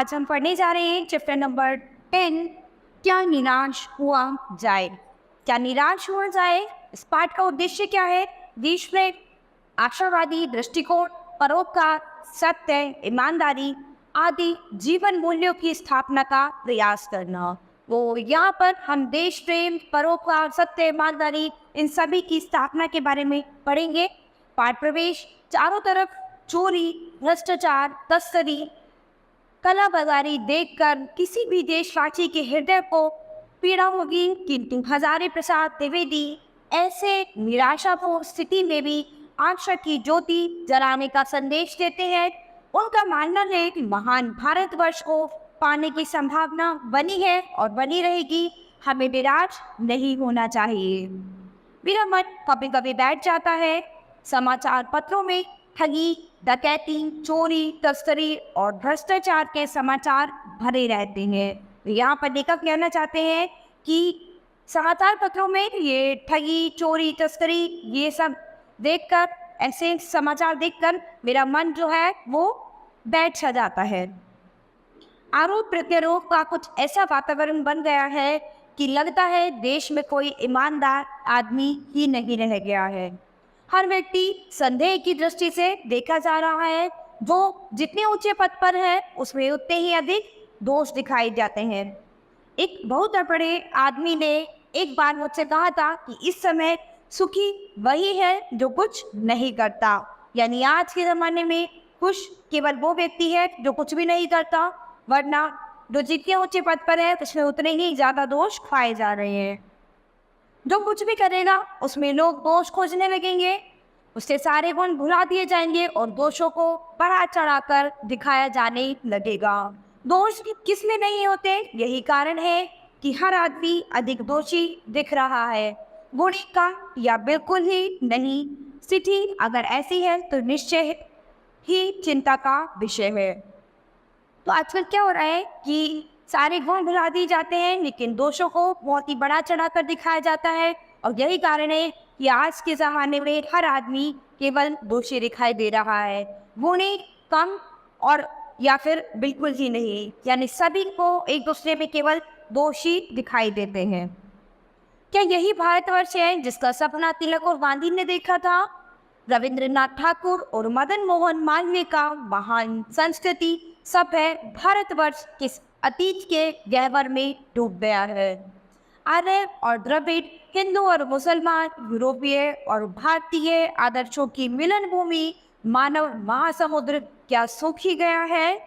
आज हम पढ़ने जा रहे हैं चैप्टर नंबर 10, क्या निराश हुआ जाए। क्या निराश हुआ जाए, इस पाठ का उद्देश्य क्या है? देश में आशावादी दृष्टिकोण, परोपकार, सत्य, ईमानदारी आदि जीवन मूल्यों की स्थापना का प्रयास करना। वो यहाँ पर हम देश प्रेम, परोपकार, सत्य, ईमानदारी इन सभी की स्थापना के बारे में पढ़ेंगे। पाठ प्रवेश: चारों तरफ चोरी, भ्रष्टाचार, तस्करी, कला बाजारी देखकर किसी भी देशवासी के हृदय को पीड़ा होगी, किंतु हजारी प्रसाद द्विवेदी ऐसे निराशापूर्ण स्थिति में भी आशा की ज्योति जलाने का संदेश देते हैं। उनका मानना है कि महान भारतवर्ष को पाने की संभावना बनी है और बनी रहेगी। हमें निराश नहीं होना चाहिए। मेरा मन कभी कभी बैठ जाता है, समाचार पत्रों में ठगी, डकैती, चोरी, तस्करी और भ्रष्टाचार के समाचार भरे रहते हैं। यहाँ पर लेखक कहना चाहते हैं कि समाचार पत्रों में ये ठगी, चोरी, तस्करी ये सब देखकर, ऐसे समाचार देखकर मेरा मन जो है वो बैठ सा जाता है। आरोप प्रत्यारोप का कुछ ऐसा वातावरण बन गया है कि लगता है देश में कोई ईमानदार आदमी ही नहीं रह गया है। हर व्यक्ति संदेह की दृष्टि से देखा जा रहा है। जो जितने ऊंचे पद पर है उसमें उतने ही अधिक दोष दिखाए जाते हैं। एक बहुत बड़े आदमी ने एक बार मुझसे कहा था कि इस समय सुखी वही है जो कुछ नहीं करता। यानी आज के ज़माने में खुश केवल वो व्यक्ति है जो कुछ भी नहीं करता, वरना जो जितने ऊंचे पद पर है उसमें उतने ही ज़्यादा दोष खाए जा रहे हैं। जो कुछ भी करेगा उसमें लोग दोष खोजने लगेंगे, उससे सारे गुण भुला दिए जाएंगे और दोषों को बढ़ा चढ़ाकर दिखाया जाने लगेगा। दोष किस में नहीं होते, यही कारण है कि हर आदमी अधिक दोषी दिख रहा है, गुणी का या बिल्कुल ही नहीं। स्थिति अगर ऐसी है तो निश्चय ही चिंता का विषय है। तो आजकल क्या हो रहा है कि सारे गुण भुला दिए जाते हैं, लेकिन दोषों को बहुत ही बड़ा चढ़ाकर दिखाया जाता है। और यही कारण है कि आज के ज़माने में हर आदमी केवल दोषी दिखाई दे रहा है, गुणी कम और या फिर बिल्कुल ही नहीं। यानी सभी को एक दूसरे में केवल दोषी दिखाई देते हैं। क्या यही भारतवर्ष है जिसका सपना तिलक और गांधी ने देखा था? रविंद्रनाथ ठाकुर और मदन मोहन मालवीय का महान संस्कृति सब है भारतवर्ष किस अतीत के गहवर में डूब गया है। आर्य और द्रविड़, हिंदू और मुसलमान, यूरोपीय और भारतीय आदर्शों की मिलन भूमि मानव महासमुद्र क्या सूख ही गया है?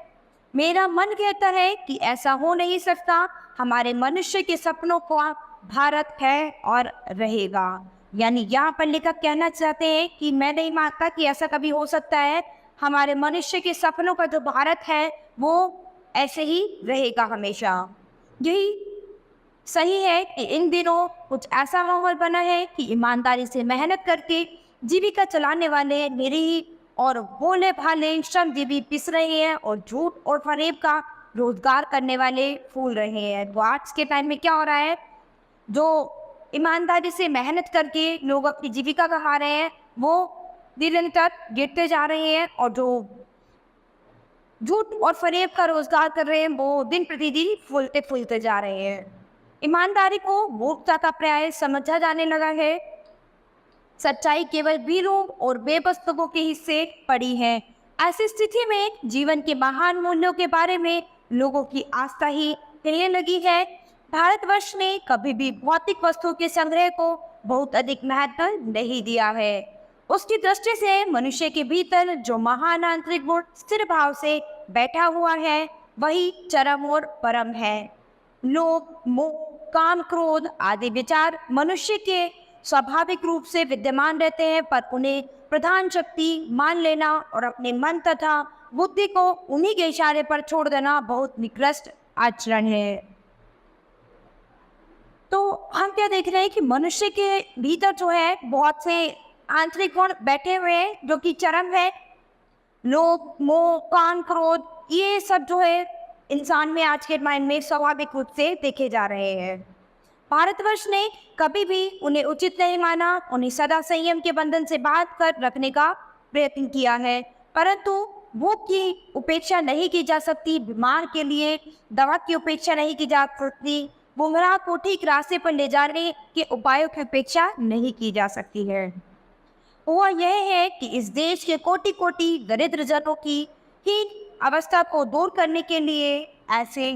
मेरा मन कहता है कि ऐसा हो नहीं सकता। हमारे मनुष्य के सपनों का भारत है और रहेगा। यानी यहाँ पर लेखक कहना चाहते हैं कि मैं नहीं मानता कि ऐसा कभी हो सकता है। हमारे मनुष्य के सपनों का जो भारत है वो ऐसे ही रहेगा हमेशा। यही सही है कि इन दिनों कुछ ऐसा माहौल बना है कि ईमानदारी से मेहनत करके जीविका चलाने वाले निरीह और भोले भाले श्रमजीवी पिस रहे हैं और झूठ और फरेब का रोजगार करने वाले फूल रहे हैं। तो आज के टाइम में क्या हो रहा है, जो ईमानदारी से मेहनत करके लोग अपनी जीविका कमा रहे हैं वो निरंतर गिरते जा रहे हैं, और जो झूठ और फरेब का रोजगार कर रहे हैं वो दिन प्रतिदिन फूलते फूलते जा रहे हैं। ईमानदारी को मूर्खता का पर्याय समझा जाने लगा है। सच्चाई केवल वीरों और बेबस लोगों के हिस्से पड़ी है। ऐसी स्थिति में जीवन के महान मूल्यों के बारे में लोगों की आस्था ही हिलने लगी है। भारतवर्ष ने कभी भी भौतिक वस्तुओं के संग्रह को बहुत अधिक महत्व नहीं दिया है। उसकी दृष्टि से मनुष्य के भीतर जो महान आंतरिक गुण स्थिर भाव से बैठा हुआ है वही चरम और परम है। लोभ, मोह, काम, क्रोध आदि विचार मनुष्य के स्वाभाविक रूप से विद्यमान रहते हैं, पर उन्हें प्रधान शक्ति मान लेना और अपने मन तथा बुद्धि को उन्हीं के इशारे पर छोड़ देना बहुत निकृष्ट आचरण है। तो हम क्या देख रहे हैं कि मनुष्य के भीतर जो है बहुत से आंतरिक गुण बैठे हुए हैं जो कि चरम है। लोभ, मोह, काम, क्रोध ये सब जो है इंसान में आज के टाइम में स्वाभाविक रूप से देखे जा रहे हैं। भारतवर्ष ने कभी भी उन्हें उचित नहीं माना, उन्हें सदा संयम के बंधन से बांध कर रखने का प्रयत्न किया है, परंतु भूख की उपेक्षा नहीं की जा सकती, बीमार के लिए दवा की उपेक्षा नहीं की जा सकती, गुमराह को ठीक रास्ते पर ले जाने के उपायों की उपेक्षा नहीं की जा सकती है। हुआ यह है कि इस देश के कोटि कोटि दरिद्र जनों की हीन अवस्था को दूर करने के लिए ऐसे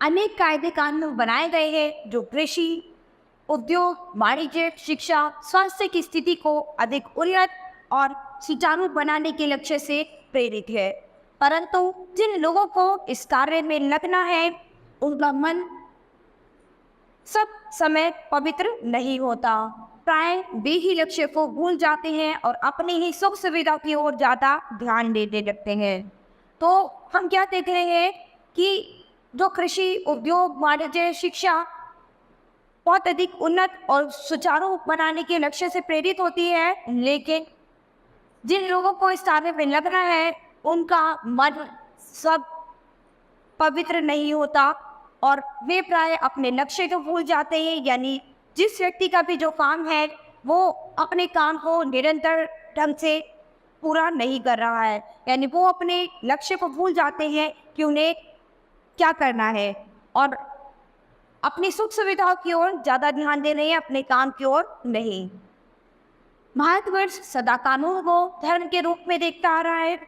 अनेक कायदे कानून बनाए गए हैं जो कृषि, उद्योग, वाणिज्य, शिक्षा, स्वास्थ्य की स्थिति को अधिक उन्नत और सुचारू बनाने के लक्ष्य से प्रेरित है। परंतु जिन लोगों को इस कार्य में लगना है, उनका मन सब समय पवित्र नहीं होता। प्राय वे ही लक्ष्य को भूल जाते हैं और अपनी ही सुख सुविधा की ओर ज़्यादा ध्यान देने लगते हैं। तो हम क्या देख रहे हैं कि जो कृषि, उद्योग, वाणिज्य, शिक्षा बहुत अधिक उन्नत और सुचारू बनाने के लक्ष्य से प्रेरित होती है, लेकिन जिन लोगों को इस कार्य में लगना है, उनका मन सब पवित्र नहीं होता और वे प्राय अपने लक्ष्य को भूल जाते हैं। यानी जिस व्यक्ति का भी जो काम है, वो अपने काम को निरंतर ढंग से पूरा नहीं कर रहा है, यानी वो अपने लक्ष्य को भूल जाते हैं कि उन्हें क्या करना है और अपनी सुख सुविधाओं की ओर ज़्यादा ध्यान दे रहे हैं, अपने काम की ओर नहीं। भारतवर्ष सदा कानून को धर्म के रूप में देखता आ रहा है।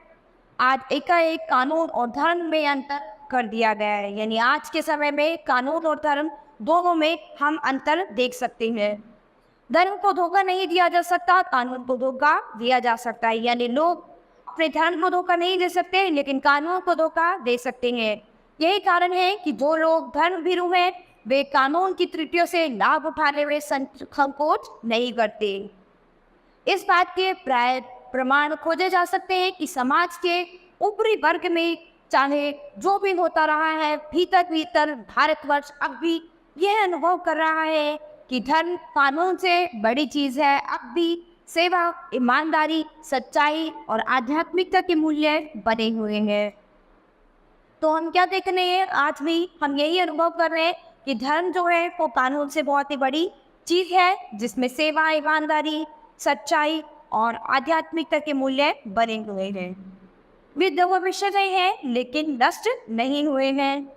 आज एकाएक कानून और धर्म में अंतर कर दिया गया है, यानी आज के समय में कानून और धर्म दोनों में हम अंतर देख सकते हैं। धर्म को धोखा नहीं दिया जा सकता, कानून को धोखा दिया जा सकता है। यानी लोग अपने धर्म को धोखा नहीं दे सकते, लेकिन कानून को धोखा दे सकते हैं। यही कारण है कि जो लोग धर्म भीरू हैं, वे कानून की त्रुटियों से लाभ उठाने में संकोच नहीं करते। इस बात के प्राय प्रमाण खोजे जा सकते हैं कि समाज के ऊपरी वर्ग में चाहे जो भी होता रहा है, भीतर भीतर भारतवर्ष अब भी यह अनुभव कर रहा है कि धर्म कानून से बड़ी चीज़ है। अब भी सेवा, ईमानदारी, सच्चाई और आध्यात्मिकता के मूल्य बने हुए हैं। तो हम क्या देख रहे हैं, आज भी हम यही अनुभव कर रहे हैं कि धर्म जो है वो कानून से बहुत ही बड़ी चीज़ है, जिसमें सेवा, ईमानदारी, सच्चाई और आध्यात्मिकता के मूल्य बने हुए हैं। वे दो विषय हैं लेकिन नष्ट नहीं हुए हैं।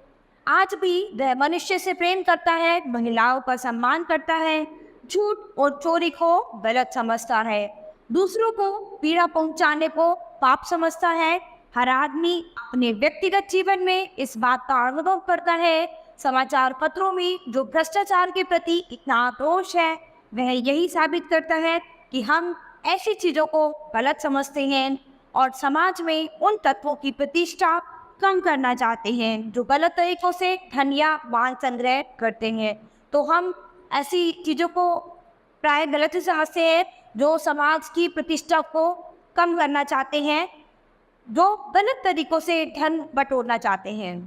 आज भी वह मनुष्य से प्रेम करता है, महिलाओं का सम्मान करता है, झूठ और चोरी को गलत समझता है, दूसरों को पीड़ा पहुंचाने को पाप समझता है। हर आदमी अपने व्यक्तिगत जीवन में इस बात का अनुभव करता है। समाचार पत्रों में जो भ्रष्टाचार के प्रति इतना आक्रोश है, वह यही साबित करता है कि हम ऐसी चीज़ों को गलत समझते हैं और समाज में उन तत्वों की प्रतिष्ठा कम करना चाहते हैं जो गलत तरीकों से धन या माल संग्रह करते हैं। तो हम ऐसी चीज़ों को प्राय गलत ही समझते हैं जो समाज की प्रतिष्ठा को कम करना चाहते हैं, जो गलत तरीकों से धन बटोरना चाहते हैं।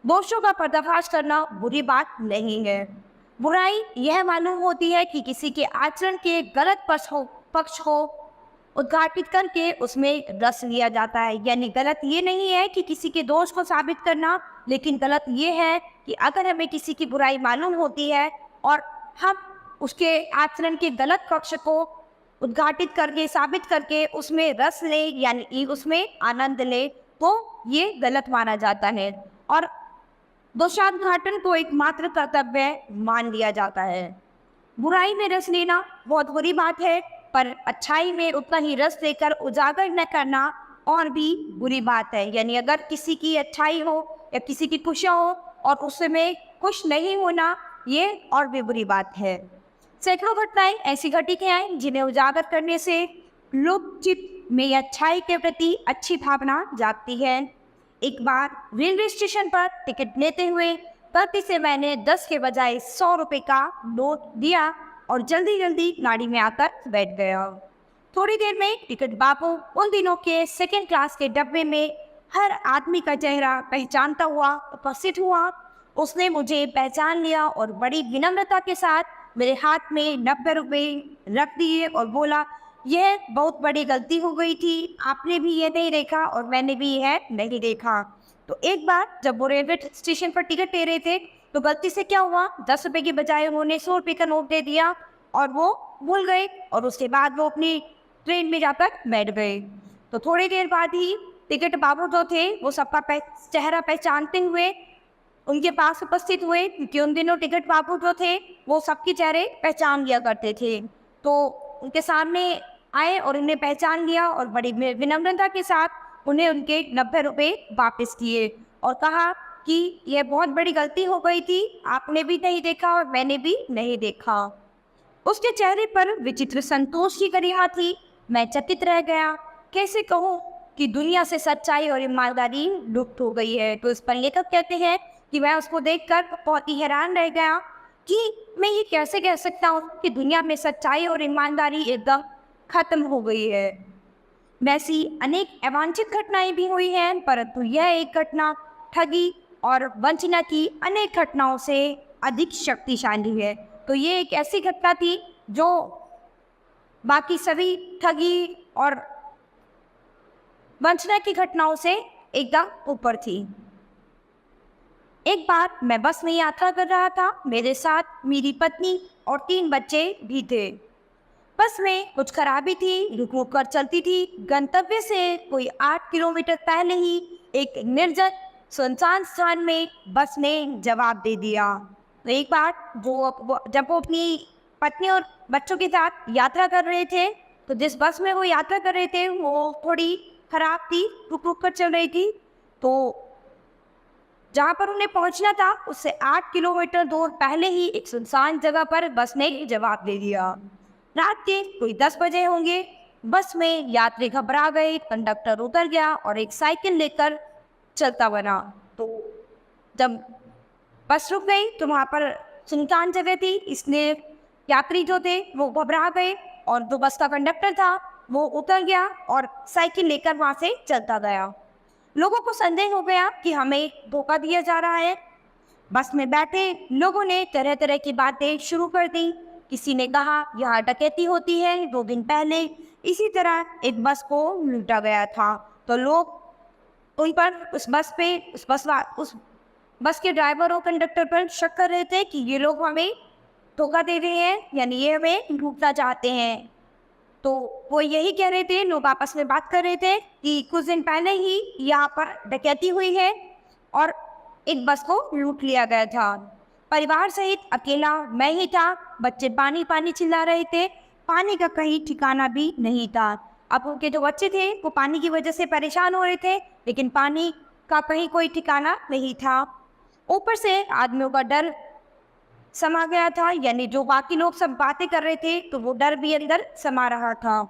दोषों का पर्दाफाश करना बुरी बात नहीं है। बुराई यह मालूम होती है कि किसी के आचरण के गलत पक्ष को उद्घाटित करके उसमें रस लिया जाता है। यानी गलत ये नहीं है कि किसी के दोष को साबित करना, लेकिन गलत ये है कि अगर हमें किसी की बुराई मालूम होती है और हम उसके आचरण के गलत पक्ष को उद्घाटित करके, साबित करके उसमें रस ले, यानी उसमें आनंद ले, तो ये गलत माना जाता है और दोषाद्घाटन को एकमात्र कर्तव्य मान लिया जाता है। बुराई में रस लेना बहुत बुरी बात है, पर अच्छाई में उतना ही रस लेकर उजागर न करना और भी बुरी बात है। यानी अगर किसी की अच्छाई हो या किसी की खुशियाँ हो और उसमें खुश नहीं होना, ये और भी बुरी बात है। सैकड़ों घटनाएं ऐसी घटी हैं जिन्हें उजागर करने से लोक चित्त में अच्छाई के प्रति अच्छी भावना जागती है। एक बार रेलवे स्टेशन पर टिकट लेते हुए गलती से मैंने 10 के बजाय 100 रुपये का नोट दिया और जल्दी जल्दी गाड़ी में आकर बैठ गया। थोड़ी देर में टिकट बाबू उन दिनों के सेकंड क्लास के डब्बे में हर आदमी का चेहरा पहचानता हुआ उपस्थित हुआ। उसने मुझे पहचान लिया और बड़ी विनम्रता के साथ मेरे हाथ में 90 रुपये रख दिए और बोला, यह बहुत बड़ी गलती हो गई थी, आपने भी ये नहीं देखा और मैंने भी यह नहीं देखा। तो एक बार जब वो रेलवे स्टेशन पर टिकट ले रहे थे तो गलती से क्या हुआ, 10 रुपये की बजाय उन्होंने 100 रुपये का नोट दे दिया और वो भूल गए और उसके बाद वो अपनी ट्रेन में जाकर बैठ गए। तो थोड़ी देर बाद ही टिकट बाबू जो थे वो सबका चेहरा पहचानते हुए उनके पास उपस्थित हुए, क्योंकि उन दिनों टिकट बाबू जो थे वो सबके चेहरे पहचान लिया करते थे। तो उनके सामने आए और उन्हें पहचान लिया और बड़ी विनम्रता के साथ उन्हें उनके 90 रुपये वापस किए और कहा कि यह बहुत बड़ी गलती हो गई थी, आपने भी नहीं देखा और मैंने भी नहीं देखा। उसके चेहरे पर विचित्र संतोष की गरिमा थी। मैं चकित रह गया। कैसे कहूँ कि दुनिया से सच्चाई और ईमानदारी लुप्त हो गई है। तो इस पर लेखक कहते हैं कि मैं उसको देखकर बहुत ही हैरान रह गया कि मैं ये कैसे कह सकता हूँ कि दुनिया में सच्चाई और ईमानदारी एकदम खत्म हो गई है। वैसी अनेक अवांछित घटनाएं भी हुई हैं, परंतु यह एक घटना ठगी और वंचना की अनेक घटनाओं से अधिक शक्तिशाली है। तो ये एक ऐसी घटना थी जो बाकी सभी ठगी और वंचना की घटनाओं से एकदम ऊपर थी। एक बार मैं बस में यात्रा कर रहा था। मेरे साथ मेरी पत्नी और 3 बच्चे भी थे। बस में कुछ खराबी थी, रुक रुक कर चलती थी। गंतव्य से कोई 8 किलोमीटर पहले ही एक निर्जन सुनसान स्थान में बस ने जवाब दे दिया। तो एक बार जब वो अपनी पत्नी और बच्चों के साथ यात्रा कर रहे थे, तो जिस बस में वो यात्रा कर रहे थे वो थोड़ी खराब थी, रुक रुक कर चल रही थी। तो जहाँ पर उन्हें पहुँचना था उससे 8 किलोमीटर दूर पहले ही एक सुनसान जगह पर बस ने जवाब दे दिया। रात के कोई 10 बजे होंगे। बस में यात्री घबरा गए। कंडक्टर उतर गया और एक साइकिल लेकर चलता बना। तो जब बस रुक गई तो वहाँ पर सुनसान जगह थी, इसलिए यात्री जो थे वो घबरा गए और जो बस का कंडक्टर था वो उतर गया और साइकिल लेकर वहाँ से चलता गया। लोगों को संदेह हो गया कि हमें धोखा दिया जा रहा है। बस में बैठे लोगों ने तरह तरह की बातें शुरू कर दी। किसी ने कहा यहाँ डकैती होती है, 2 दिन पहले इसी तरह एक बस को लूटा गया था। तो लोग उन पर उस बस के ड्राइवर और कंडक्टर पर शक कर रहे थे कि ये लोग हमें धोखा दे रहे हैं, यानी ये हमें लूटना चाहते हैं। तो वो यही कह रहे थे, लोग आपस में बात कर रहे थे कि कुछ दिन पहले ही यहाँ पर डकैती हुई है और एक बस को लूट लिया गया था। परिवार सहित अकेला मैं ही था। बच्चे पानी पानी चिल्ला रहे थे। पानी का कहीं ठिकाना भी नहीं था। अब उनके जो बच्चे थे वो पानी की वजह से परेशान हो रहे थे, लेकिन पानी का कहीं कोई ठिकाना नहीं था। ऊपर से आदमियों का डर समा गया था, यानी जो बाकी लोग सब बातें कर रहे थे तो वो डर भी अंदर समा रहा था।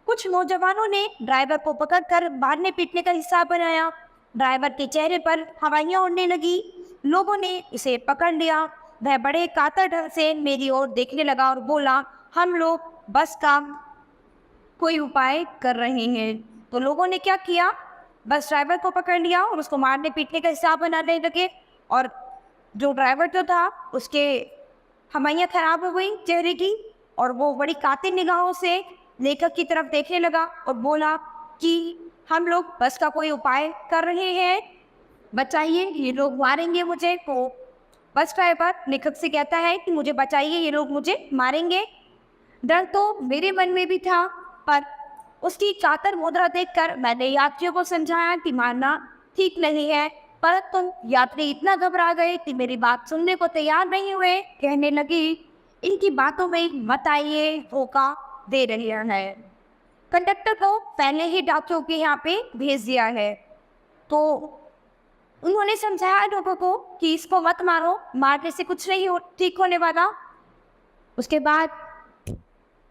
कुछ नौजवानों ने ड्राइवर को पकड़कर मारने पीटने का हिसाब बनाया। ड्राइवर के चेहरे पर हवाइयाँ उड़ने लगी। लोगों ने इसे पकड़ लिया। वह बड़े कातर ढंग से मेरी ओर देखने लगा और बोला, हम लोग बस का कोई उपाय कर रहे हैं। तो लोगों ने क्या किया, बस ड्राइवर को पकड़ लिया और उसको मारने पीटने का हिसाब बनाने लगे। और जो ड्राइवर जो था उसके हवाइयाँ खराब हो गई चेहरे की और वो बड़ी कातिल निगाहों से लेखक की तरफ देखने लगा और बोला कि हम लोग बस का कोई उपाय कर रहे हैं, बचाइए, ये लोग मारेंगे मुझे। तो बस ड्राइवर लेखक से कहता है कि मुझे बचाइए, ये लोग मुझे मारेंगे। डर तो मेरे मन में भी था, पर उसकी कातर मुद्रा देखकर मैंने यात्रियों को समझाया कि मारना ठीक नहीं है, परंतु यात्री इतना घबरा गए कि मेरी बात सुनने को तैयार नहीं हुए। कहने लगी, इनकी बातों में मत आइए, धोखा दे रहे हैं। कंडक्टर को पहले ही डाकियों के यहाँ पे भेज दिया है। तो उन्होंने समझाया लोगों को कि इसको मत मारो, मारने से कुछ नहीं ठीक होने वाला। उसके बाद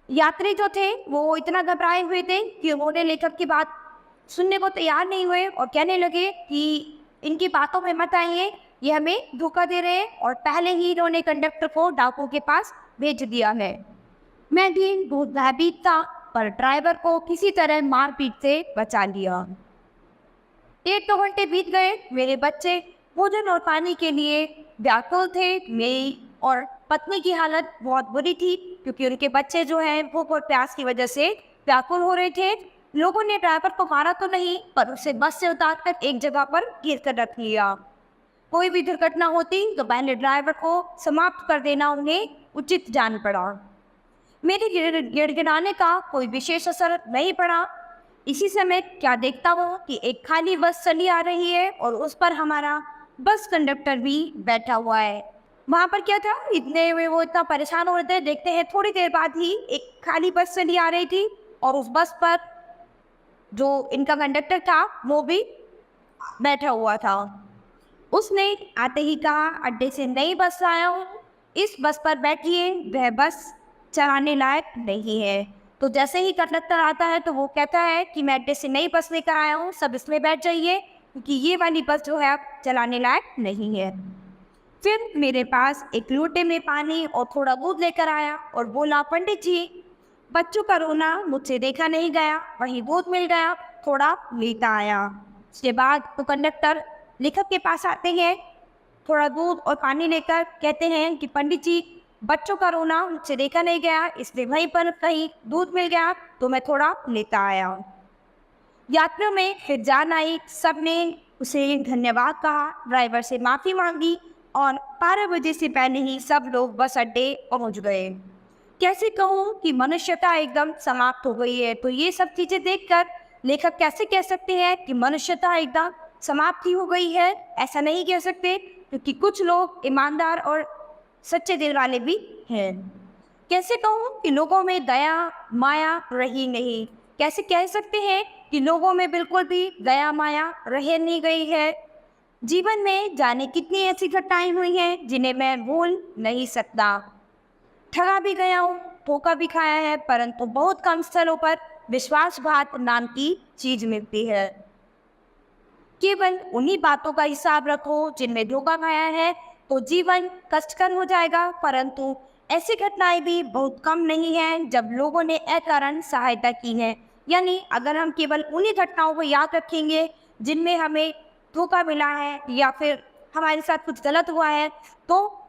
यात्री जो थे वो इतना घबराए हुए थे कि उन्होंने लेखक की बात सुनने को तैयार नहीं हुए और कहने लगे कि इनकी बातों में मत आइए, ये हमें धोखा दे रहे हैं। और पहले ही इन्होंने कंडक्टर को डाकुओं के पास भेज दिया है। मैं भी बहुत भयभीत था, पर ड्राइवर को किसी तरह मारपीट से बचा लिया। 1-2 घंटे बीत गए। मेरे बच्चे भोजन और पानी के लिए व्याकुल थे। मेरी और पत्नी की हालत बहुत बुरी थी, क्योंकि उनके बच्चे जो हैं भूख और प्यास की वजह से व्याकुल हो रहे थे। लोगों ने ड्राइवर को मारा तो नहीं, पर उसे बस से उतारकर एक जगह पर गिर कर रख लिया। कोई भी दुर्घटना होती तो पहले ड्राइवर को समाप्त कर देना उन्हें उचित जान पड़ा। मेरे गिड़गिड़ाने का कोई विशेष असर नहीं पड़ा। इसी समय क्या देखता हूँ कि एक खाली बस चली आ रही है और उस पर हमारा बस कंडक्टर भी बैठा हुआ है। वहाँ पर क्या था, इतने में वो इतना परेशान हो रहे थे। देखते हैं थोड़ी देर बाद ही एक खाली बस चली आ रही थी और उस बस पर जो इनका कंडक्टर था वो भी बैठा हुआ था। उसने आते ही कहा, अड्डे से नई बस लाया हूँ, इस बस पर बैठिए, वह बस चलाने लायक नहीं है। तो जैसे ही कंडक्टर आता है तो वो कहता है कि मैं अड्डे से नई बस लेकर आया हूँ, सब इसमें बैठ जाइए, क्योंकि ये वाली बस जो है अब चलाने लायक नहीं है। फिर मेरे पास एक लोटे में पानी और थोड़ा दूध लेकर आया और बोला, पंडित जी, बच्चों का रोना मुझसे देखा नहीं गया, वहीं दूध मिल गया, थोड़ा लेता आया। उसके बाद तो कंडक्टर लेखक के पास आते हैं, थोड़ा दूध और पानी लेकर कहते हैं कि पंडित जी, बच्चों का रोना मुझसे देखा नहीं गया, इसलिए वहीं पर कहीं दूध मिल गया तो मैं थोड़ा लेता आया। यात्रियों में फिर जान आई, सबने उसे धन्यवाद कहा, ड्राइवर से माफ़ी मांगी और 12 बजे से पहले ही सब लोग बस अड्डे पहुंच गए। कैसे कहूँ कि मनुष्यता एकदम समाप्त हो गई है। तो ये सब चीज़ें देखकर लेखक कैसे कह सकते हैं कि मनुष्यता एकदम समाप्त ही हो गई है? ऐसा नहीं कह सकते, क्योंकि कुछ लोग ईमानदार और सच्चे दिल वाले भी हैं। कैसे कहूँ कि लोगों में दया माया रही नहीं? कैसे कह सकते हैं कि लोगों में बिल्कुल भी दया माया रह नहीं गई है? जीवन में जाने कितनी ऐसी घटनाएं हुई हैं जिन्हें मैं भूल नहीं सकता। ठगा भी गया हूँ, धोखा भी खाया है, परंतु बहुत कम स्थलों पर विश्वासघात नाम की चीज मिलती है। केवल उन्हीं बातों का हिसाब रखो जिनमें धोखा खाया है, तो जीवन कष्टकर हो जाएगा। परंतु ऐसी घटनाएं भी बहुत कम नहीं हैं जब लोगों ने अकारण सहायता की है। यानी अगर हम केवल उन्हीं घटनाओं को याद रखेंगे जिनमें हमें धोखा मिला है या फिर हमारे साथ कुछ गलत हुआ है, तो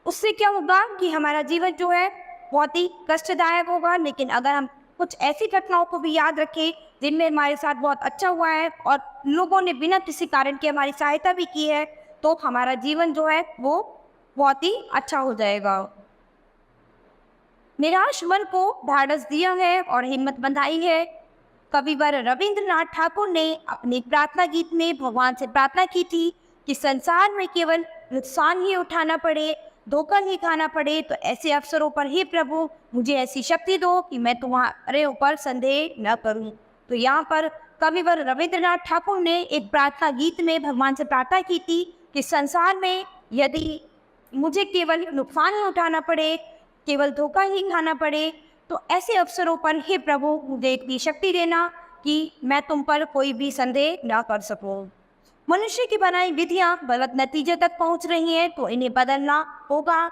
उससे क्या होगा कि हमारा जीवन जो है बहुत ही कष्टदायक होगा। लेकिन अगर हम कुछ ऐसी घटनाओं को भी याद रखें जिनमें हमारे साथ बहुत अच्छा हुआ है और लोगों ने बिना किसी कारण के हमारी सहायता भी की है, तो हमारा जीवन जो है वो बहुत ही अच्छा हो जाएगा। निराश मन को ढाढ़स दिया है और हिम्मत बंधाई है। कविवर रविंद्रनाथ ठाकुर ने अपने प्रार्थना गीत में भगवान से प्रार्थना की थी कि संसार में केवल नुकसान ही उठाना पड़े, धोखा ही खाना पड़े, तो ऐसे अवसरों पर ही प्रभु मुझे ऐसी शक्ति दो कि मैं तुम्हारे ऊपर संदेह न करूं। तो यहाँ पर कविवर रविंद्रनाथ ठाकुर ने एक प्रार्थना गीत में भगवान से प्रार्थना की थी कि संसार में यदि मुझे केवल नुकसान ही उठाना पड़े, केवल धोखा ही खाना पड़े, तो ऐसे अवसरों पर हे प्रभु मुझे इतनी शक्ति देना कि मैं तुम पर कोई भी संदेह न कर सकूं। मनुष्य की बनाई विधियां गलत नतीजे तक पहुंच रही हैं, तो इन्हें बदलना होगा।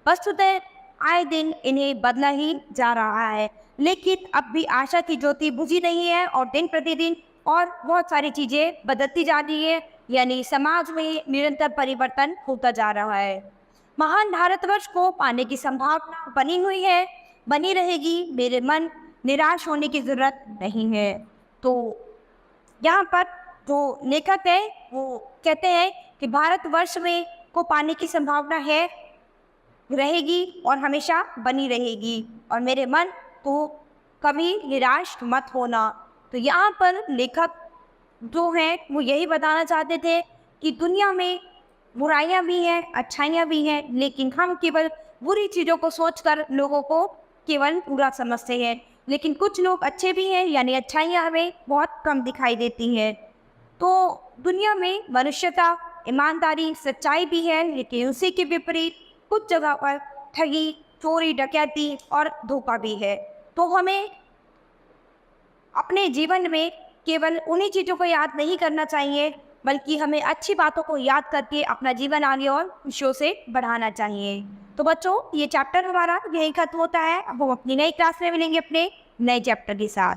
वस्तुतः आए दिन इन्हें बदला ही जा रहा है, लेकिन अब भी आशा की ज्योति बुझी नहीं है और दिन प्रतिदिन और बहुत सारी चीज़ें बदलती जा रही है। यानी समाज में निरंतर परिवर्तन होता जा रहा है। महान भारतवर्ष को पाने की संभावना बनी हुई है, बनी रहेगी। मेरे मन निराश होने की ज़रूरत नहीं है। तो यहाँ पर जो लेखक है वो कहते हैं कि भारतवर्ष में को पाने की संभावना है, रहेगी और हमेशा बनी रहेगी, और मेरे मन तो कभी निराश मत होना। तो यहाँ पर लेखक जो हैं वो यही बताना चाहते थे कि दुनिया में बुराइयां भी हैं, अच्छाइयाँ भी हैं, लेकिन हम केवल बुरी चीज़ों को सोचकर लोगों को केवल बुरा समझते हैं। लेकिन कुछ लोग अच्छे भी हैं, यानी अच्छाइयाँ हमें बहुत कम दिखाई देती हैं। तो दुनिया में मनुष्यता, ईमानदारी, सच्चाई भी है, लेकिन उसी के विपरीत कुछ जगह पर ठगी, चोरी, डकैती और धोखा भी है। तो हमें अपने जीवन में केवल उन्हीं चीज़ों को याद नहीं करना चाहिए, बल्कि हमें अच्छी बातों को याद करके अपना जीवन आगे और खुशियों से बढ़ाना चाहिए। तो बच्चों, ये चैप्टर हमारा यहीं खत्म होता है। अब हम अपनी नई क्लास में मिलेंगे अपने नए चैप्टर के साथ।